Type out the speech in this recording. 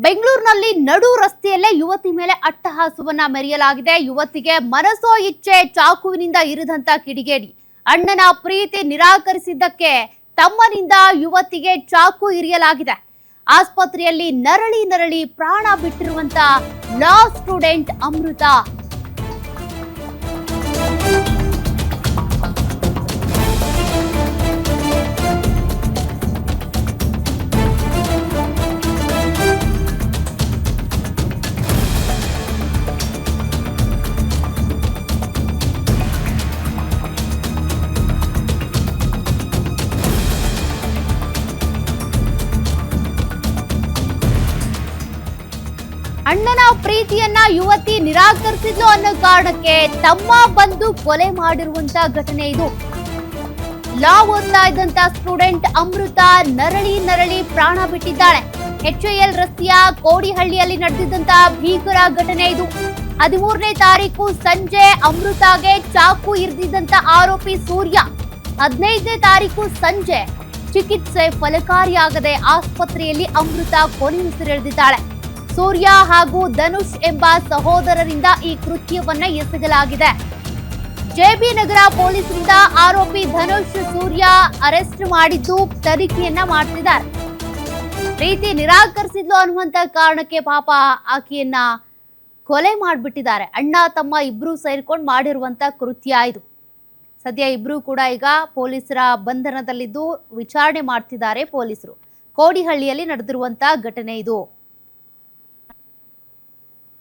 ಬೆಂಗಳೂರಿನಲ್ಲಿ ನಡು ರಸ್ತೆಯಲ್ಲೇ ಯುವತಿ ಮೇಲೆ ಅಟ್ಟಹಾಸವನ್ನ ಮೆರೆಯಲಾಗಿದೆ. ಯುವತಿಗೆ ಮನಸೋ ಇಚ್ಛೆ ಚಾಕುವಿನಿಂದ ಇರಿದಂತ ಕಿಡಿಗೇಡಿ. ಅಣ್ಣನ ಪ್ರೀತಿ ನಿರಾಕರಿಸಿದ್ದಕ್ಕೆ ತಮ್ಮನಿಂದ ಯುವತಿಗೆ ಚಾಕು ಇರಿಯಲಾಗಿದೆ. ಆಸ್ಪತ್ರೆಯಲ್ಲಿ ನರಳಿ ನರಳಿ ಪ್ರಾಣ ಬಿಟ್ಟಿರುವಂತ ಲಾ ಸ್ಟೂಡೆಂಟ್ ಅಮೃತ. ಅಣ್ಣನ ಪ್ರೀತಿಯನ್ನ ಯುವತಿ ನಿರಾಕರಿಸಿದ್ಲು ಅನ್ನೋ ಕಾರಣಕ್ಕೆ ತಮ್ಮ ಬಂದು ಕೊಲೆ ಮಾಡಿರುವಂತ ಘಟನೆ ಇದು. ಲಾ ಓದ್ತಾ ಇದ್ದಂತ ಸ್ಟೂಡೆಂಟ್ ಅಮೃತ ನರಳಿ ನರಳಿ ಪ್ರಾಣ ಬಿಟ್ಟಿದ್ದಾಳೆ. HAL ರಸ್ತೆಯ ಕೋಡಿಹಳ್ಳಿಯಲ್ಲಿ ನಡೆದಿದ್ದಂತ ಭೀಕರ ಘಟನೆ ಇದು. 13ನೇ ತಾರೀಕು ಸಂಜೆ ಅಮೃತಾಗೆ ಚಾಕು ಇರಿದಿದ್ದಂತ ಆರೋಪಿ ಸೂರ್ಯ 15ನೇ ತಾರೀಕು ಸಂಜೆ ಚಿಕಿತ್ಸೆ ಫಲಕಾರಿಯಾಗದೆ ಆಸ್ಪತ್ರೆಯಲ್ಲಿ ಅಮೃತ ಕೊನೆಯುಸಿರೆಳೆದಿದ್ದಾಳೆ. ಸೂರ್ಯ ಹಾಗೂ ಧನುಷ್ ಎಂಬ ಸಹೋದರರಿಂದ ಈ ಕೃತ್ಯವನ್ನ ಎಸಗಲಾಗಿದೆ. JB ನಗರ ಪೊಲೀಸರಿಂದ ಆರೋಪಿ ಧನುಷ್ ಸೂರ್ಯ ಅರೆಸ್ಟ್ ಮಾಡಿದ್ದು ತನಿಖೆಯನ್ನ ಮಾಡ್ತಿದ್ದಾರೆ. ಪ್ರೀತಿ ನಿರಾಕರಿಸಿದ್ಲು ಅನ್ನುವಂತ ಕಾರಣಕ್ಕೆ ಪಾಪ ಆಕೆಯನ್ನ ಕೊಲೆ ಮಾಡಿಬಿಟ್ಟಿದ್ದಾರೆ. ಅಣ್ಣ ತಮ್ಮ ಇಬ್ರು ಸೇರ್ಕೊಂಡು ಮಾಡಿರುವಂತ ಕೃತ್ಯ ಇದು. ಸದ್ಯ ಇಬ್ರು ಕೂಡ ಈಗ ಪೊಲೀಸರ ಬಂಧನದಲ್ಲಿದ್ದು ವಿಚಾರಣೆ ಮಾಡ್ತಿದ್ದಾರೆ ಪೊಲೀಸರು. ಕೋಡಿಹಳ್ಳಿಯಲ್ಲಿ ನಡೆದಿರುವಂತ ಘಟನೆ ಇದು.